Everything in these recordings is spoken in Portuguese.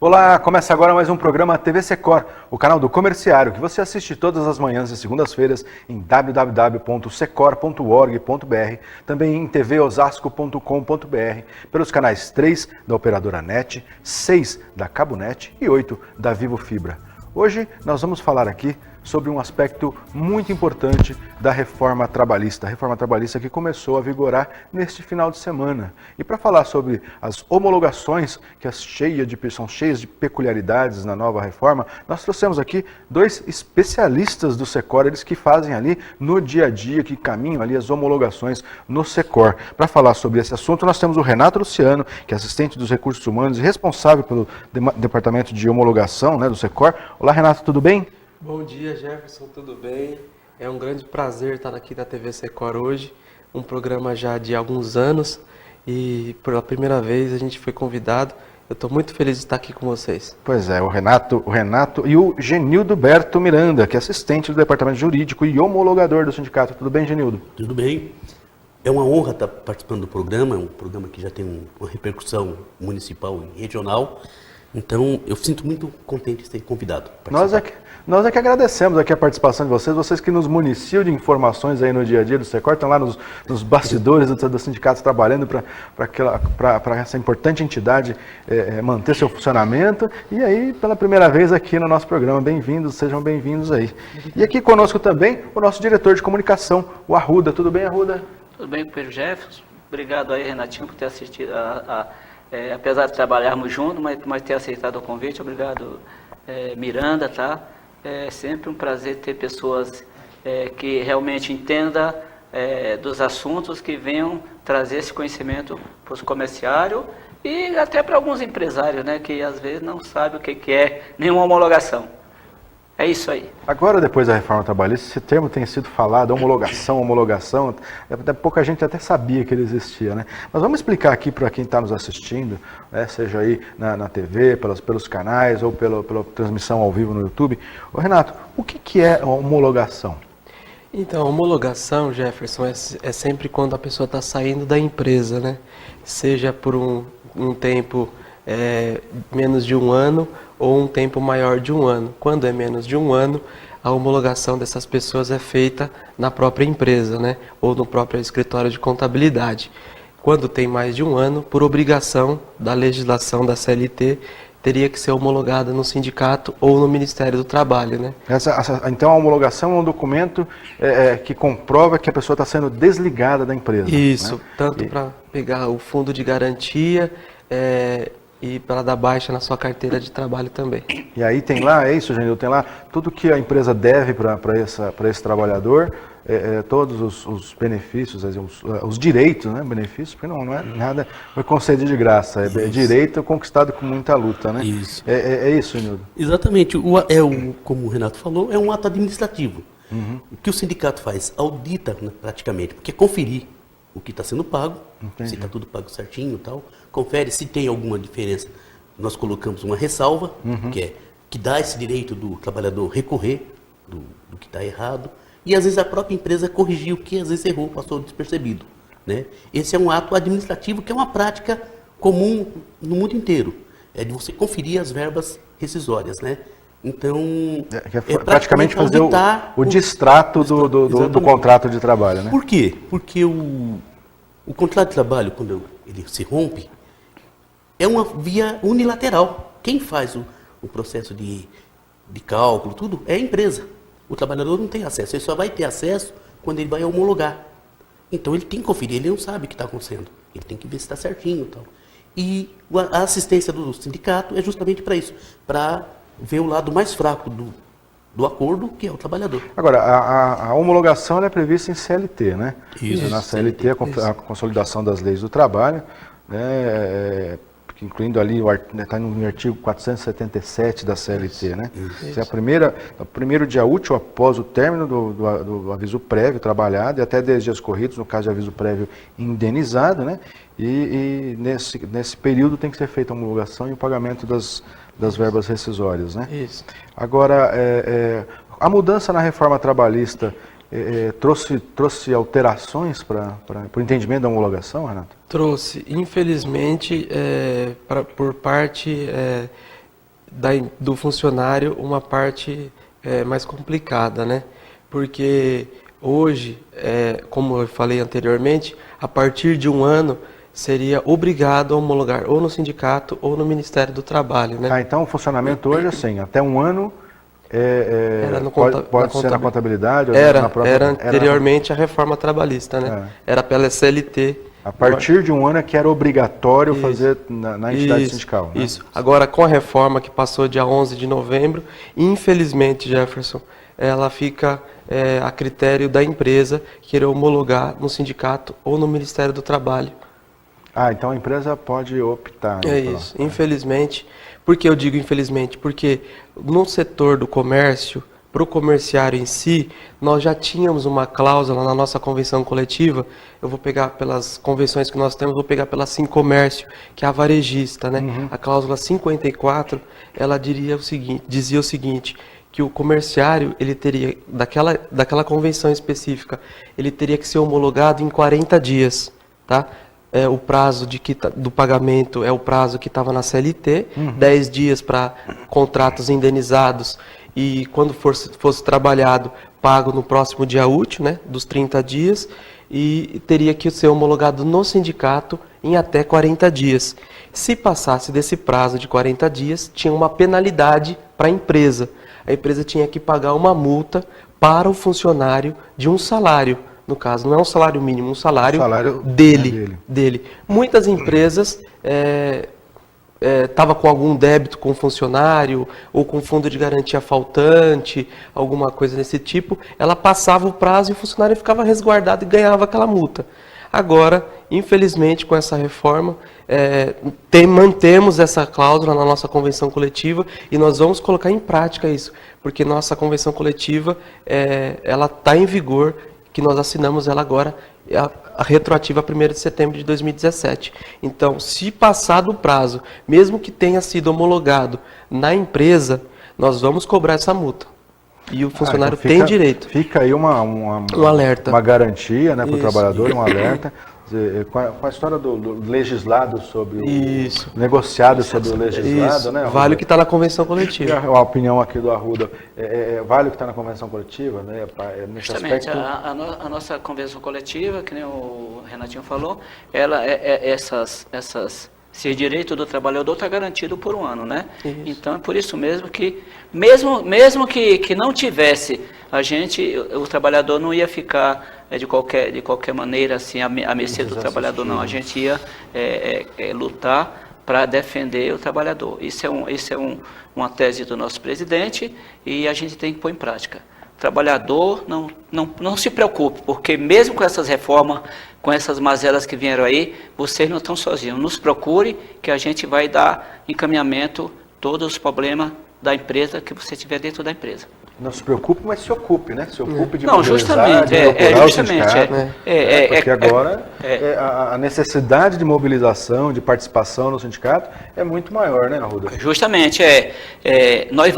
Olá, começa agora mais um programa TV Secor, o canal do comerciário, que você assiste todas as manhãs e segundas-feiras em www.secor.org.br, também em tvosasco.com.br, pelos canais 3 da operadora NET, 6 da Cabo Net e 8 da Vivo Fibra. Hoje nós vamos falar aqui sobre um aspecto muito importante da reforma trabalhista. A reforma trabalhista que começou a vigorar neste final de semana. E para falar sobre as homologações, que são cheias de peculiaridades na nova reforma, nós trouxemos aqui dois especialistas do Secor, eles que fazem ali no dia a dia, que caminham ali as homologações no Secor. Para falar sobre esse assunto, nós temos o Renato Luciano, que é assistente dos recursos humanos e responsável pelo departamento de homologação, do Secor. Olá, Renato, tudo bem? Bom dia, Jefferson, tudo bem? É um grande prazer estar aqui na TV Secor hoje, um programa já de alguns anos e pela primeira vez a gente foi convidado. Eu estou muito feliz de estar aqui com vocês. Pois é, o Renato e o Genildo Berto Miranda, que é assistente do departamento jurídico e homologador do sindicato. Tudo bem, Genildo? Tudo bem. É uma honra estar participando do programa, é um programa que já tem uma repercussão municipal e regional. Então, eu sinto muito contente de ser convidado. Nós é que agradecemos aqui a participação de vocês que nos municiam de informações aí no dia a dia do Secor, estão lá nos bastidores dos sindicatos trabalhando para essa importante entidade manter seu funcionamento. E aí, pela primeira vez aqui no nosso programa, bem-vindos, sejam bem-vindos aí. E aqui conosco também o nosso diretor de comunicação, o Arruda. Tudo bem, Arruda? Tudo bem, Pedro Jefferson. Obrigado aí, Renatinho, por ter assistido, apesar de trabalharmos juntos, mas ter aceitado o convite. Obrigado, Miranda, tá? É sempre um prazer ter pessoas que realmente entendam dos assuntos, que venham trazer esse conhecimento para os comerciários e até para alguns empresários, né, que às vezes não sabem o que é nenhuma homologação. É isso aí. Agora, depois da reforma trabalhista, esse termo tem sido falado, homologação, até pouca gente até sabia que ele existia, né? Mas vamos explicar aqui para quem está nos assistindo, seja aí na TV, pelos canais ou pela transmissão ao vivo no YouTube. Ô, Renato, o que é homologação? Então, homologação, Jefferson, é sempre quando a pessoa está saindo da empresa, né? Seja por um tempo menos de um ano ou um tempo maior de um ano. Quando é menos de um ano, a homologação dessas pessoas é feita na própria empresa, né? Ou no próprio escritório de contabilidade. Quando tem mais de um ano, por obrigação da legislação da CLT, teria que ser homologada no sindicato ou no Ministério do Trabalho, né? Então a homologação é um documento que comprova que a pessoa está sendo desligada da empresa. Isso, né? Tanto para pegar o fundo de garantia e para dar baixa na sua carteira de trabalho também. E aí tem lá, é isso, Genil, tem lá tudo que a empresa deve para esse trabalhador, todos os benefícios, os direitos, né, benefícios, porque não é nada foi concedido de graça, é direito conquistado com muita luta, né? Isso. É isso, Genildo? Exatamente, como o Renato falou, é um ato administrativo. Uhum. O que o sindicato faz? Audita, né, praticamente, porque conferir o que está sendo pago, se está tudo pago certinho e tal, confere se tem alguma diferença. Nós colocamos uma ressalva, que dá esse direito do trabalhador recorrer do que está errado, e às vezes a própria empresa corrigiu o que às vezes errou, passou despercebido, né? Esse é um ato administrativo que é uma prática comum no mundo inteiro, é de você conferir as verbas rescisórias, né? Então, praticamente fazer o distrato do contrato de trabalho, né? Por quê? Porque o contrato de trabalho, quando ele se rompe, é uma via unilateral. Quem faz o processo de cálculo, tudo, é a empresa. O trabalhador não tem acesso, ele só vai ter acesso quando ele vai homologar. Então ele tem que conferir, ele não sabe o que está acontecendo. Ele tem que ver se está certinho e tal. E a assistência do sindicato é justamente para isso, para ver o lado mais fraco do acordo, que é o trabalhador. Agora, a homologação é prevista em CLT, né? Isso. Na CLT, a consolidação das leis do trabalho, né? Incluindo ali, está no artigo 477 da CLT, né? Isso é o primeiro dia útil após o término do aviso prévio trabalhado e até 10 dias corridos, no caso de aviso prévio indenizado, né? E nesse período tem que ser feita a homologação e o pagamento das verbas rescisórias, né? Isso. Agora, a mudança na reforma trabalhista trouxe alterações para o entendimento da homologação, Renato? Trouxe. Infelizmente, por parte do funcionário uma parte mais complicada, né? Porque hoje, como eu falei anteriormente, a partir de um ano seria obrigado a homologar ou no sindicato ou no Ministério do Trabalho, né? Então o funcionamento hoje, assim, até um ano Era no pode ser na contabilidade? Ou Era, na própria, era anteriormente a reforma trabalhista, né? Era pela CLT. A partir de um ano é que era obrigatório fazer na entidade sindical, né? Isso. Agora, com a reforma que passou dia 11 de novembro, infelizmente, Jefferson, ela fica a critério da empresa querer homologar no sindicato ou no Ministério do Trabalho. Então a empresa pode optar. É isso, infelizmente. Por que eu digo infelizmente? Porque no setor do comércio, para o comerciário em si, nós já tínhamos uma cláusula na nossa convenção coletiva. Eu vou pegar pelas convenções que nós temos, vou pegar pela Sincomércio, que é a varejista, né? A cláusula 54, ela dizia o seguinte, que o comerciário, ele teria, daquela convenção específica, ele teria que ser homologado em 40 dias, tá? O prazo do pagamento é o prazo que estava na CLT, 10 dias para contratos indenizados e quando fosse trabalhado, pago no próximo dia útil, né, dos 30 dias, e teria que ser homologado no sindicato em até 40 dias. Se passasse desse prazo de 40 dias, tinha uma penalidade para a empresa. A empresa tinha que pagar uma multa para o funcionário de um salário. No caso, não é um salário mínimo, um salário dele. Muitas empresas estavam com algum débito com o funcionário ou com fundo de garantia faltante, alguma coisa desse tipo, ela passava o prazo e o funcionário ficava resguardado e ganhava aquela multa. Agora, infelizmente, com essa reforma, mantemos essa cláusula na nossa convenção coletiva e nós vamos colocar em prática isso, porque nossa convenção coletiva ela está em vigor, que nós assinamos ela agora, a retroativa a 1º de setembro de 2017. Então, se passar do prazo, mesmo que tenha sido homologado na empresa, nós vamos cobrar essa multa. E o funcionário tem direito. Fica aí um alerta. Uma garantia, né, para o trabalhador, um alerta. Com a história do legislado sobre o negociado sobre o legislado, né? Vale o que está na convenção coletiva. A opinião aqui do Arruda, vale o que está na convenção coletiva, né? Nesse Justamente, aspecto... a nossa convenção coletiva, que nem o Renatinho falou, ela se o direito do trabalhador está garantido por um ano, né? Isso. Então é por isso mesmo que, mesmo que não tivesse, o trabalhador não ia ficar de qualquer maneira assim à mercê do trabalhador, não. A gente ia lutar para defender o trabalhador. Isso é uma tese do nosso presidente e a gente tem que pôr em prática. O trabalhador não se preocupe, porque mesmo com essas reformas, com essas mazelas que vieram aí, vocês não estão sozinhos. Nos procure que a gente vai dar encaminhamento todos os problemas da empresa que você tiver dentro da empresa. Não se preocupe, mas se ocupe, né? Se ocupe de justamente, porque agora a necessidade de mobilização, de participação no sindicato é muito maior, né, Arruda? Justamente, nós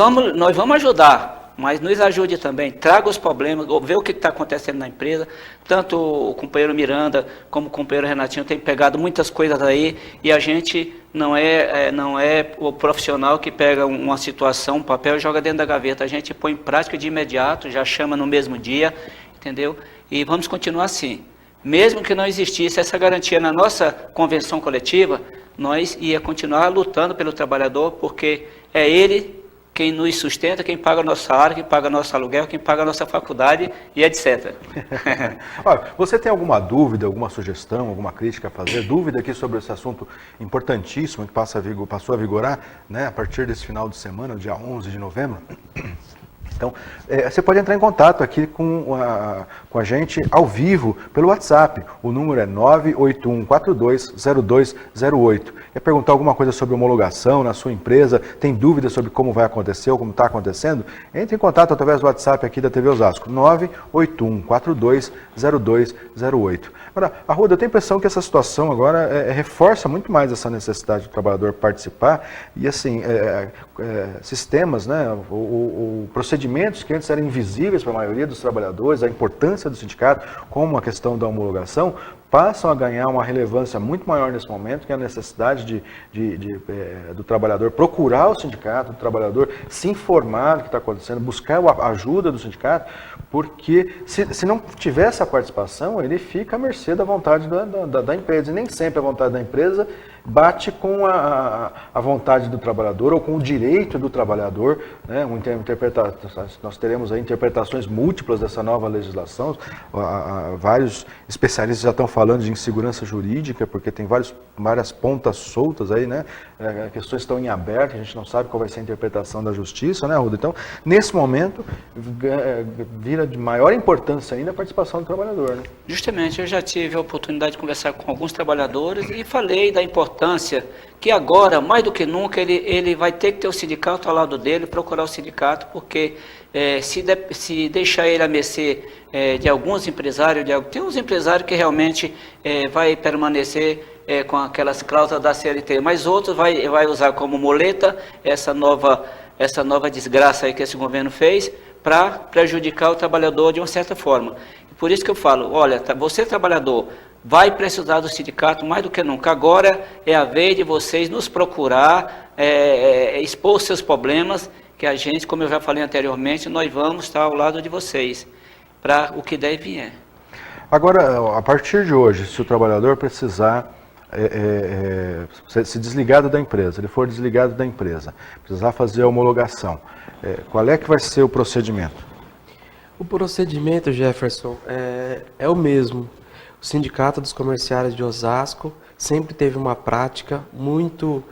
vamos ajudar, mas nos ajude também, traga os problemas, vê o que está acontecendo na empresa. Tanto o companheiro Miranda como o companheiro Renatinho tem pegado muitas coisas aí e a gente não é o profissional que pega uma situação, um papel e joga dentro da gaveta. A gente põe em prática de imediato, já chama no mesmo dia, entendeu? E vamos continuar assim. Mesmo que não existisse essa garantia na nossa convenção coletiva, nós ia continuar lutando pelo trabalhador, porque é ele quem nos sustenta, quem paga o nosso salário, quem paga nosso aluguel, quem paga a nossa faculdade e etc. Olha, você tem alguma dúvida, alguma sugestão, alguma crítica a fazer? Dúvida aqui sobre esse assunto importantíssimo que passou a vigorar, né, a partir desse final de semana, dia 11 de novembro? Então, você pode entrar em contato aqui com a gente ao vivo pelo WhatsApp. O número é 981420208. Quer perguntar alguma coisa sobre homologação na sua empresa? Tem dúvidas sobre como vai acontecer ou como está acontecendo? Entre em contato através do WhatsApp aqui da TV Osasco, 981420208. Agora, Arruda, eu tenho a impressão que essa situação agora reforça muito mais essa necessidade do trabalhador participar e, assim, sistemas, né, o procedimento procedimentos que antes eram invisíveis para a maioria dos trabalhadores, a importância do sindicato, como a questão da homologação, passam a ganhar uma relevância muito maior nesse momento, que é a necessidade do trabalhador procurar o sindicato, do trabalhador se informar do que está acontecendo, buscar a ajuda do sindicato, porque se não tiver essa participação, ele fica à mercê da vontade da empresa, e nem sempre a vontade da empresa bate com a vontade do trabalhador ou com o direito do trabalhador, né? Nós teremos aí interpretações múltiplas dessa nova legislação, vários especialistas já estão falando de insegurança jurídica, porque tem várias pontas soltas aí, né? Questões estão em aberto, a gente não sabe qual vai ser a interpretação da justiça, né, Ruda? Então, nesse momento, vira de maior importância ainda a participação do trabalhador, né? Justamente, eu já tive a oportunidade de conversar com alguns trabalhadores e falei da importância que agora, mais do que nunca, ele vai ter que ter o sindicato ao lado dele, procurar o sindicato, porque se deixar ele a mercê de alguns empresários, tem uns empresários que realmente vai permanecer com aquelas cláusulas da CLT, mas outros vai usar como muleta essa nova desgraça aí que esse governo fez para prejudicar o trabalhador de uma certa forma. Por isso que eu falo, olha, você trabalhador, vai precisar do sindicato mais do que nunca. Agora é a vez de vocês nos procurar, expor seus problemas, que a gente, como eu já falei anteriormente, nós vamos estar ao lado de vocês, para o que der e vier. Agora, a partir de hoje, se o trabalhador precisar se desligado da empresa, ele for desligado da empresa, precisar fazer a homologação, qual é que vai ser o procedimento? O procedimento, Jefferson, é o mesmo. O Sindicato dos Comerciários de Osasco sempre teve uma prática muito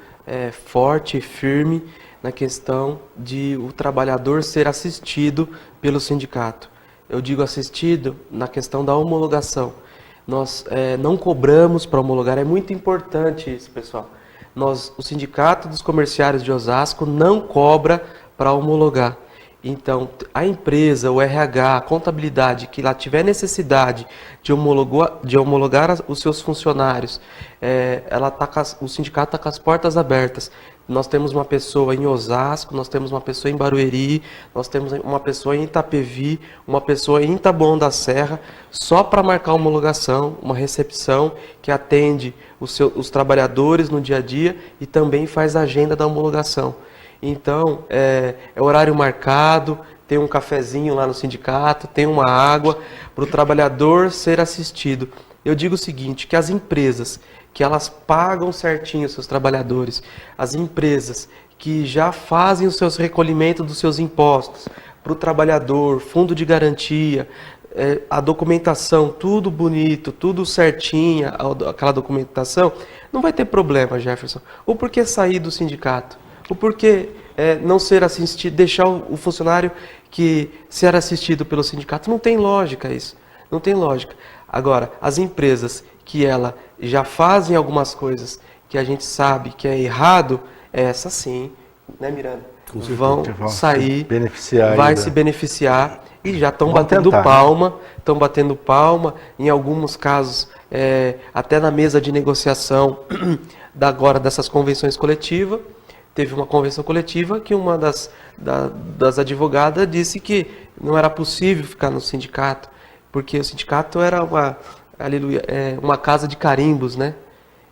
forte e firme na questão de o trabalhador ser assistido pelo sindicato. Eu digo assistido na questão da homologação. Nós não cobramos para homologar, é muito importante isso, pessoal. O Sindicato dos Comerciários de Osasco não cobra para homologar. Então, a empresa, o RH, a contabilidade, que lá tiver necessidade de homologar os seus funcionários, o sindicato está com as portas abertas. Nós temos uma pessoa em Osasco, nós temos uma pessoa em Barueri, nós temos uma pessoa em Itapevi, uma pessoa em Taboão da Serra, só para marcar homologação, uma recepção que atende os trabalhadores no dia a dia e também faz a agenda da homologação. Então, é horário marcado, tem um cafezinho lá no sindicato, tem uma água para o trabalhador ser assistido. Eu digo o seguinte, que as empresas que elas pagam certinho os seus trabalhadores, as empresas que já fazem os seus recolhimentos dos seus impostos para o trabalhador, fundo de garantia, a documentação, tudo bonito, tudo certinha, aquela documentação, não vai ter problema, Jefferson. Ou por que sair do sindicato? O porquê não ser assistido, deixar o funcionário que ser assistido pelo sindicato? Não tem lógica isso, não tem lógica. Agora, as empresas que ela já fazem algumas coisas que a gente sabe que é errado, essa sim, né, Miranda? Vão sair, se beneficiar e já estão batendo palma, em alguns casos, até na mesa de negociação agora dessas convenções coletivas. Teve uma convenção coletiva que uma das advogadas disse que não era possível ficar no sindicato, porque o sindicato era uma casa de carimbos, né?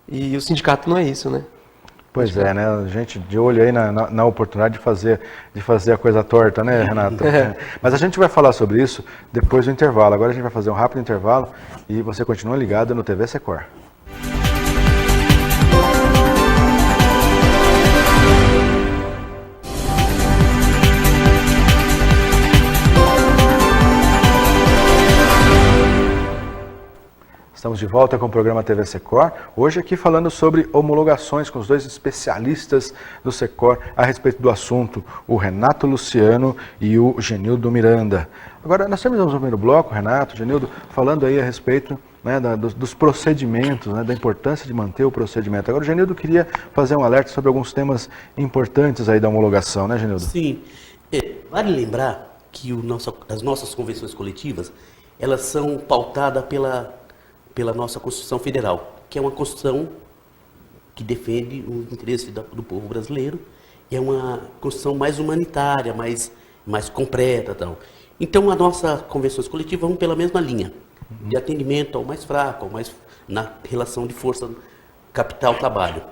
E o sindicato não é isso, né? Pois é, né? A gente de olho aí na oportunidade de fazer a coisa torta, né, Renato? Mas a gente vai falar sobre isso depois do intervalo. Agora a gente vai fazer um rápido intervalo e você continua ligado no TV Secor. Estamos de volta com o programa TV Secor, hoje aqui falando sobre homologações com os dois especialistas do Secor a respeito do assunto, o Renato Luciano e o Genildo Miranda. Agora, nós temos no primeiro bloco, Renato, Genildo, falando aí a respeito, né, dos procedimentos, né, da importância de manter o procedimento. Agora, o Genildo queria fazer um alerta sobre alguns temas importantes aí da homologação, né, Genildo? Sim, vale lembrar que as nossas convenções coletivas, elas são pautadas pela nossa Constituição Federal, que é uma Constituição que defende os interesses do povo brasileiro, e é uma Constituição mais humanitária, mais mais completa, tal. Então, as nossas convenções coletivas vão pela mesma linha, de atendimento ao mais fraco, ao mais na relação de força capital-trabalho.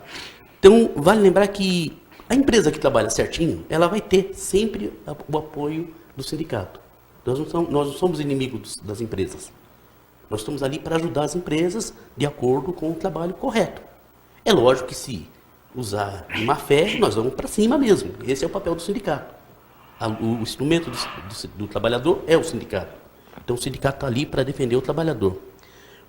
Então, vale lembrar que a empresa que trabalha certinho, ela vai ter sempre o apoio do sindicato. Nós não somos inimigos das empresas. Nós estamos ali para ajudar as empresas de acordo com o trabalho correto. É lógico que se usar de má fé, nós vamos para cima mesmo. Esse é o papel do sindicato. O instrumento do trabalhador é o sindicato. Então o sindicato está ali para defender o trabalhador.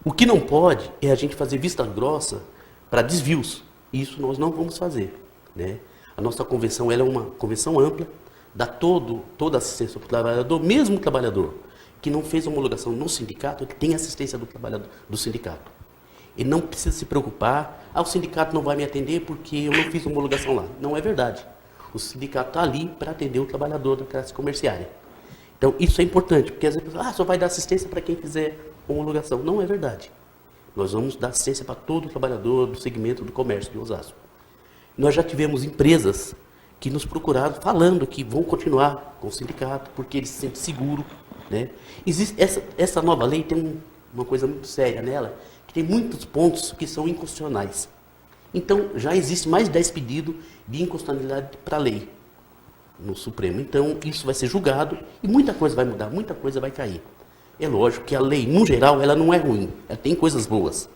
O que não pode é a gente fazer vista grossa para desvios. Isso nós não vamos fazer, né? A nossa convenção ela é uma convenção ampla, dá toda a assistência para o trabalhador, mesmo o trabalhador que não fez homologação no sindicato, ele tem assistência do sindicato. Ele não precisa se preocupar, o sindicato não vai me atender porque eu não fiz homologação lá. Não é verdade. O sindicato está ali para atender o trabalhador da classe comerciária. Então, isso é importante, porque às vezes, só vai dar assistência para quem fizer homologação. Não é verdade. Nós vamos dar assistência para todo o trabalhador do segmento do comércio de Osasco. Nós já tivemos empresas que nos procuraram falando que vão continuar com o sindicato, porque eles se sentem seguros, né? Essa nova lei tem uma coisa muito séria nela, que tem muitos pontos que são inconstitucionais. Então, já existe mais de 10 pedidos de inconstitucionalidade para a lei no Supremo. Então, isso vai ser julgado e muita coisa vai mudar, muita coisa vai cair. É lógico que a lei, no geral, ela não é ruim, ela tem coisas boas.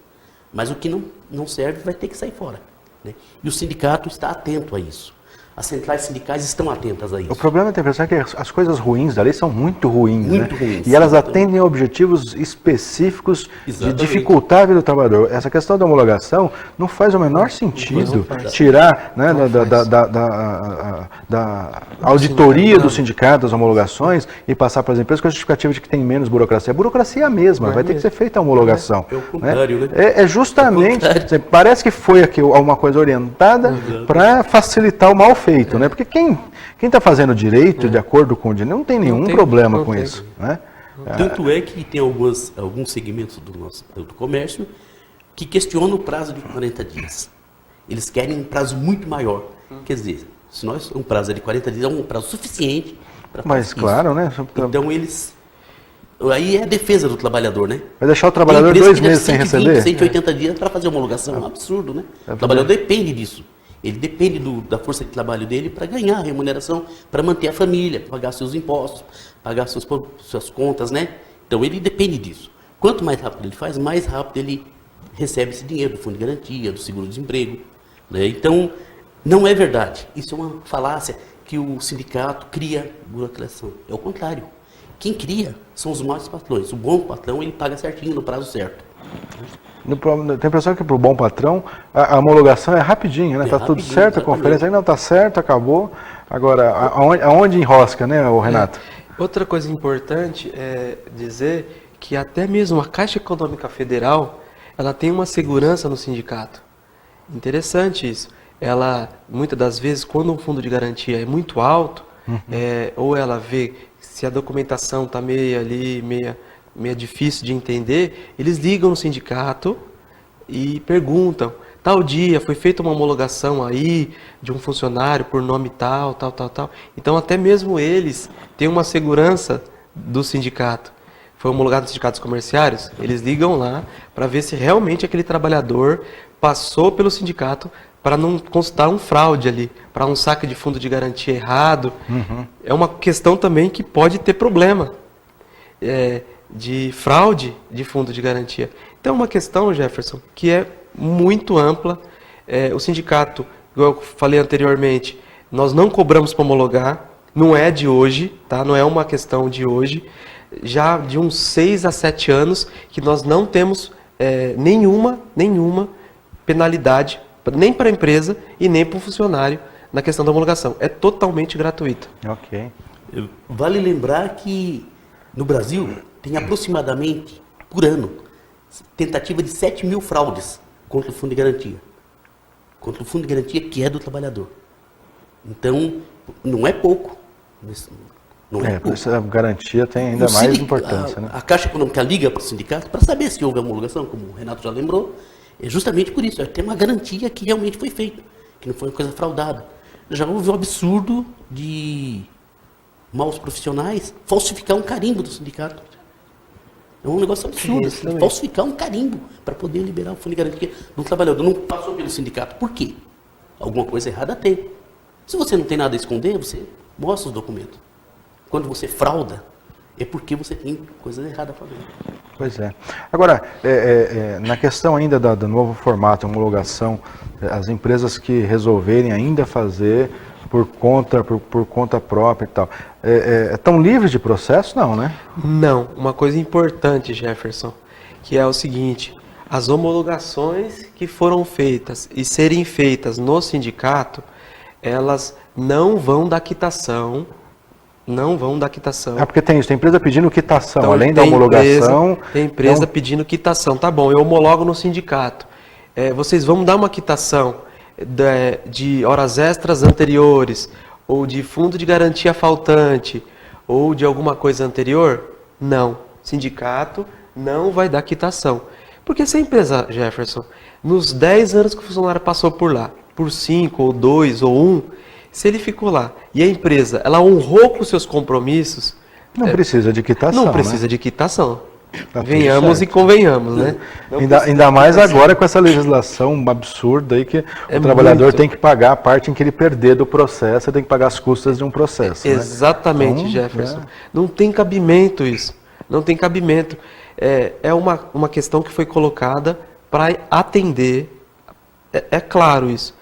Mas o que não serve vai ter que sair fora, né? E o sindicato está atento a isso. As centrais sindicais estão atentas a isso. O problema, tem a impressão, é que as coisas ruins da lei são muito ruins, muito né? ruins. E elas atendem a objetivos específicos Exatamente. de dificultar a vida do trabalhador. Essa questão da homologação não faz o menor sentido tirar, né, da auditoria do sindicato, das homologações, e passar para as empresas com a justificativa de que tem menos burocracia. A burocracia é a mesma, vai ter que ser feita a homologação. É o contrário, né? É justamente, parece que foi aqui uma coisa orientada para facilitar o mal feito, né? Porque quem está fazendo direito de acordo com o direito não tem nenhum problema com isso, né? Tanto é que tem alguns segmentos do comércio que questionam o prazo de 40 dias. Eles querem um prazo muito maior. Quer dizer, se um prazo é de 40 dias, é um prazo suficiente para fazer isso. Mas claro, né? Então eles... Aí é a defesa do trabalhador, né? Vai deixar o trabalhador 2 meses sem 120, receber? 180 dias para fazer homologação. É um absurdo, né? O trabalhador depende disso. Ele depende da força de trabalho dele para ganhar a remuneração, para manter a família, pagar seus impostos, pagar suas contas, né? Então ele depende disso. Quanto mais rápido ele faz, mais rápido ele recebe esse dinheiro do fundo de garantia, do seguro-desemprego, né? Então, não é verdade. Isso é uma falácia que o sindicato cria burocracia. É o contrário. Quem cria são os maus patrões. O bom patrão, ele paga certinho, no prazo certo. Tem a impressão que para o bom patrão a homologação é rapidinho, né? Está tudo certo, a conferência aí não está certo, acabou. Agora, aonde enrosca, né, o Renato? Outra coisa importante é dizer que até mesmo a Caixa Econômica Federal, ela tem uma segurança no sindicato. Interessante isso. Ela, muitas das vezes, quando um fundo de garantia é muito alto, ou ela vê se a documentação está meia difícil de entender, eles ligam no sindicato e perguntam, tal dia foi feita uma homologação aí de um funcionário por nome tal. Então até mesmo eles têm uma segurança do sindicato. Foi homologado nos sindicatos comerciários, eles ligam lá para ver se realmente aquele trabalhador passou pelo sindicato para não constar um fraude ali, para um saque de fundo de garantia errado. É uma questão também que pode ter problema. De fraude de fundo de garantia. Então, é uma questão, Jefferson, que é muito ampla. O sindicato, igual eu falei anteriormente, nós não cobramos para homologar, não é de hoje, tá? Não é uma questão de hoje. Já de uns 6 a 7 anos que nós não temos nenhuma penalidade, nem para a empresa e nem para o funcionário na questão da homologação. É totalmente gratuito. Ok. Vale lembrar que no Brasil tem aproximadamente, por ano, tentativa de 7 mil fraudes contra o fundo de garantia. Contra o fundo de garantia que é do trabalhador. Então, não é pouco. Não é pouco. Essa garantia tem ainda mais importância, né? A Caixa Econômica liga para o sindicato para saber se houve homologação, como o Renato já lembrou. É justamente por isso, tem uma garantia que realmente foi feita, que não foi uma coisa fraudada. Já houve um absurdo de maus profissionais, falsificar um carimbo do sindicato. É um negócio absurdo, Isso assim, também. falsificar um carimbo para poder liberar o fundo de garantia do trabalhador. Não passou pelo sindicato. Por quê? Alguma coisa errada tem. Se você não tem nada a esconder, você mostra os documentos. Quando você frauda, é porque você tem coisa errada fazendo. Pois é. Agora, na questão ainda do novo formato, homologação, as empresas que resolverem ainda fazer por conta própria e tal, estão livres de processo? Não, né? Não, uma coisa importante, Jefferson, que é o seguinte, as homologações que foram feitas e serem feitas no sindicato, elas não vão dar quitação, É porque tem isso, tem empresa pedindo quitação, Então, além da tem homologação. tem empresa então, pedindo quitação. Tá bom, eu homologo no sindicato. Vocês vão dar uma quitação de horas extras anteriores, ou de fundo de garantia faltante, ou de alguma coisa anterior? Não. Sindicato não vai dar quitação. Porque se a empresa, Jefferson, nos 10 anos que o funcionário passou por lá, por 5, ou 2, ou 1, se ele ficou lá e a empresa, ela honrou com seus compromissos, não precisa de quitação. não precisa né? de quitação. Tá tudo Venhamos e certo. convenhamos, né? Não Ainda precisa de mais quitação. agora com essa legislação absurda aí que É o trabalhador muito. tem que pagar a parte em que ele perder do processo, ele tem que pagar as custas de um processo. né? Exatamente, Então, Jefferson. Não tem cabimento isso. Não tem cabimento. É uma questão que foi colocada para atender, é claro isso,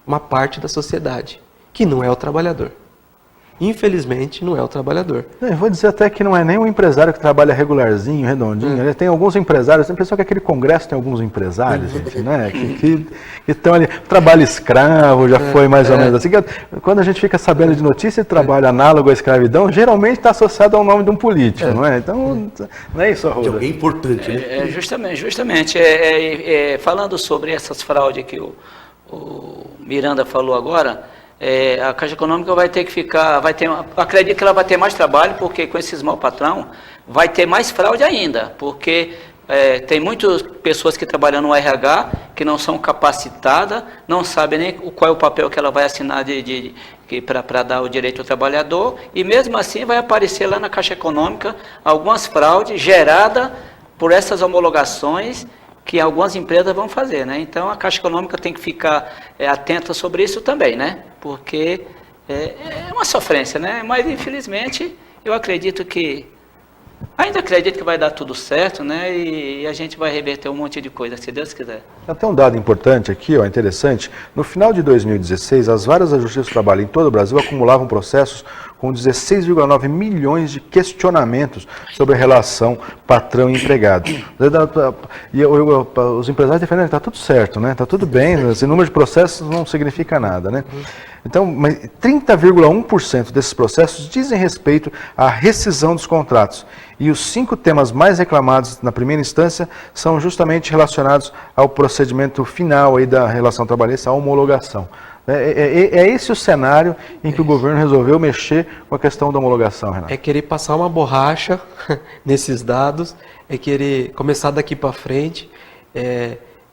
uma parte da sociedade, que não é o trabalhador. Infelizmente, não é o trabalhador. Eu vou dizer até que não é nem um empresário que trabalha regularzinho, redondinho. Ele tem alguns empresários, tem pessoa que aquele congresso tem alguns empresários, gente, né? Que estão ali. Trabalho escravo já foi mais ou menos assim. Quando a gente fica sabendo de notícia de trabalho análogo à escravidão, geralmente está associado ao nome de um político, não é? Então, não é isso, De Arruda? alguém importante, né? Justamente. Falando sobre essas fraudes que o Miranda falou agora, a Caixa Econômica vai ter que ficar, acredito que ela vai ter mais trabalho, porque com esses mal patrão vai ter mais fraude ainda, porque tem muitas pessoas que trabalham no RH que não são capacitadas, não sabem nem qual é o papel que ela vai assinar para dar o direito ao trabalhador, e mesmo assim vai aparecer lá na Caixa Econômica algumas fraudes geradas por essas homologações que algumas empresas vão fazer, né? Então a Caixa Econômica tem que ficar atenta sobre isso também, né? Porque é uma sofrência, né? Mas infelizmente eu ainda acredito que vai dar tudo certo, né? E a gente vai reverter um monte de coisa, se Deus quiser. Tem um dado importante aqui, ó, interessante. No final de 2016, as varas da Justiça do Trabalho em todo o Brasil acumulavam processos com 16,9 milhões de questionamentos sobre a relação patrão e empregado. E os empresários defendem que está tudo certo, né? Está tudo bem, esse número de processos não significa nada, né? Então, 30,1% desses processos dizem respeito à rescisão dos contratos. E os 5 temas mais reclamados na primeira instância são justamente relacionados ao procedimento final aí da relação trabalhista, a homologação. É esse o cenário em que o governo resolveu mexer com a questão da homologação, Renato? É querer passar uma borracha nesses dados, é querer começar daqui para frente,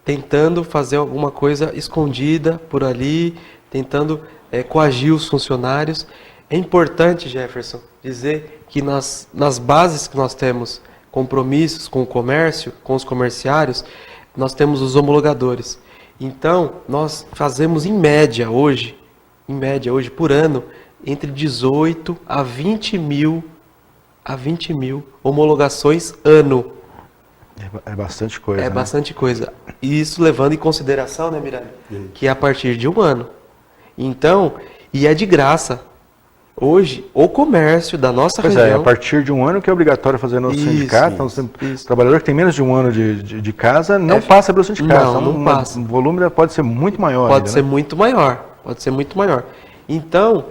tentando fazer alguma coisa escondida por ali, tentando coagir os funcionários. É importante, Jefferson, dizer que nas bases que nós temos compromissos com o comércio, com os comerciários, nós temos os homologadores. Então, nós fazemos em média hoje, por ano, entre 18 a 20 mil homologações ano. É bastante coisa, né? Bastante coisa. E isso levando em consideração, né, Miranda, que é a partir de um ano. Então, e é de graça. Hoje, o comércio da nossa Pois região... a partir de um ano que é obrigatório fazer no sindicato. Então, o trabalhador que tem menos de um ano de casa não passa pelo sindicato. Não passa. O volume pode ser muito maior. Pode ser muito maior. Então,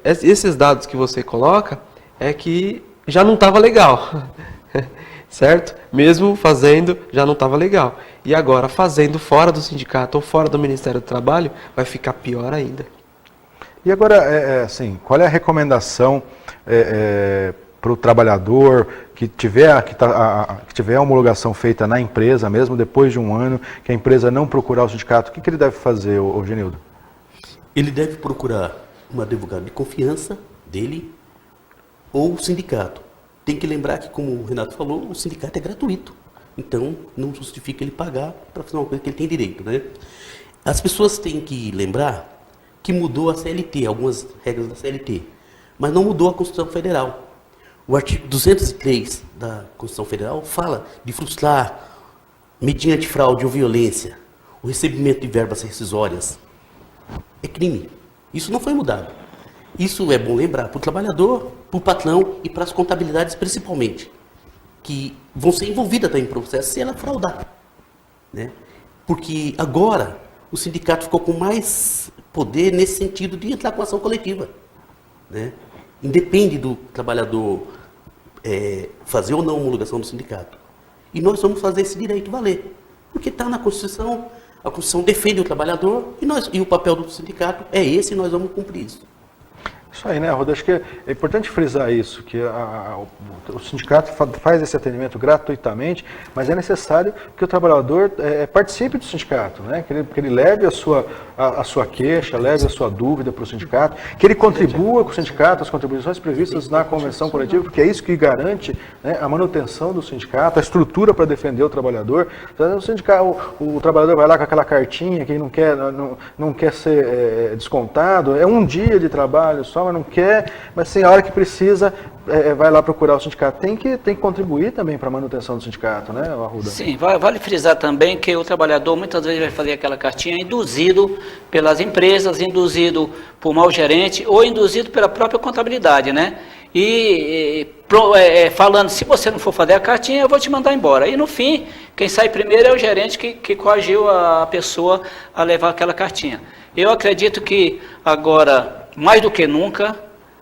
esses dados que você coloca é que já não estava legal. Certo? Mesmo fazendo, já não estava legal. E agora, fazendo fora do sindicato ou fora do Ministério do Trabalho, vai ficar pior ainda. E agora, assim, qual é a recomendação para o trabalhador que tiver a homologação feita na empresa, mesmo depois de um ano, que a empresa não procurar o sindicato? O que ele deve fazer, Genildo? Ele deve procurar um advogado de confiança, dele ou o sindicato. Tem que lembrar que, como o Renato falou, o sindicato é gratuito. Então, não justifica ele pagar para fazer uma coisa que ele tem direito, né? As pessoas têm que lembrar que mudou a CLT, algumas regras da CLT, mas não mudou a Constituição Federal. O artigo 203 da Constituição Federal fala de frustrar, mediante fraude ou violência, o recebimento de verbas rescisórias. É crime. Isso não foi mudado. Isso é bom lembrar para o trabalhador, para o patrão e para as contabilidades principalmente, que vão ser envolvidas também em processo se ela fraudar, né? Porque agora o sindicato ficou com mais poder nesse sentido de entrar com ação coletiva, né? Independe do trabalhador fazer ou não homologação do sindicato. E nós vamos fazer esse direito valer, porque está na Constituição, a Constituição defende o trabalhador e o papel do sindicato é esse e nós vamos cumprir isso. Isso aí, né, Roda? Acho que é importante frisar isso, que o sindicato faz esse atendimento gratuitamente, mas é necessário que o trabalhador participe do sindicato, né? Que ele leve a sua queixa, leve a sua dúvida para o sindicato, que ele contribua com o sindicato, as contribuições previstas na convenção coletiva, porque é isso que garante, né, a manutenção do sindicato, a estrutura para defender o trabalhador. Então, o trabalhador vai lá com aquela cartinha que não quer ser descontado, é um dia de trabalho só, mas não quer, mas sim, a hora que precisa, vai lá procurar o sindicato. Tem que contribuir também para a manutenção do sindicato, né, Arruda? Sim, vale frisar também que o trabalhador muitas vezes vai fazer aquela cartinha induzido pelas empresas, induzido por mau gerente ou induzido pela própria contabilidade, né? Falando, se você não for fazer a cartinha, eu vou te mandar embora. E no fim, quem sai primeiro é o gerente que coagiu a pessoa a levar aquela cartinha. Eu acredito que agora, mais do que nunca,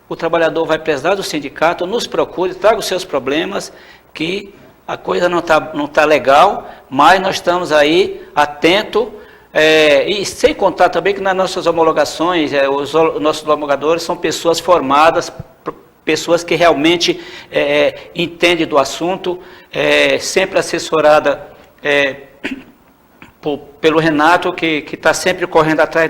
o trabalhador vai precisar do sindicato, nos procure, traga os seus problemas, que a coisa não tá legal, mas nós estamos aí atentos, e sem contar também que nas nossas homologações, os nossos homologadores são pessoas formadas, pessoas que realmente entendem do assunto, sempre assessorada pelo Renato, que está sempre correndo atrás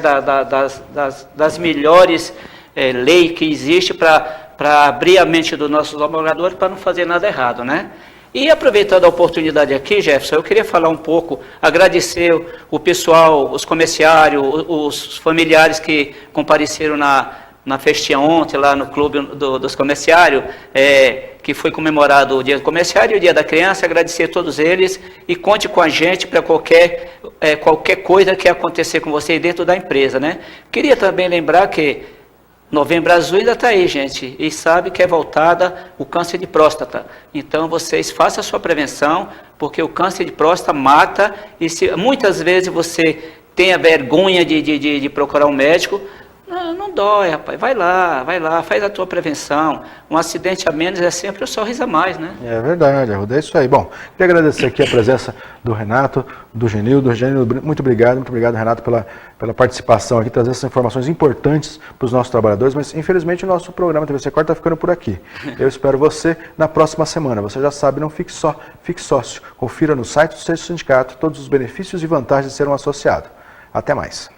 das melhores leis que existem para abrir a mente dos nossos homologadores para não fazer nada errado, né? E aproveitando a oportunidade aqui, Jefferson, eu queria falar um pouco, agradecer o pessoal, os comerciários, os familiares que compareceram na festinha ontem, lá no Clube dos Comerciários, que foi comemorado o Dia do Comerciário e o Dia da Criança. Agradecer a todos eles e conte com a gente para qualquer coisa que acontecer com você dentro da empresa, né? Queria também lembrar que Novembro Azul ainda está aí, gente, e sabe que é voltada o câncer de próstata. Então, vocês façam a sua prevenção, porque o câncer de próstata mata, e muitas vezes você tem a vergonha de procurar um médico. Não dói, rapaz, vai lá, faz a tua prevenção. Um acidente a menos é sempre um sorriso a mais, né? É verdade, Arruda, é isso aí. Bom, queria agradecer aqui a presença do Renato, do Genildo. Genildo, muito obrigado, Renato, pela participação aqui, trazer essas informações importantes para os nossos trabalhadores, mas infelizmente o nosso programa TVC Corte está ficando por aqui. Eu espero você na próxima semana. Você já sabe, não fique só, fique sócio. Confira no site do seu sindicato todos os benefícios e vantagens de ser um associado. Até mais.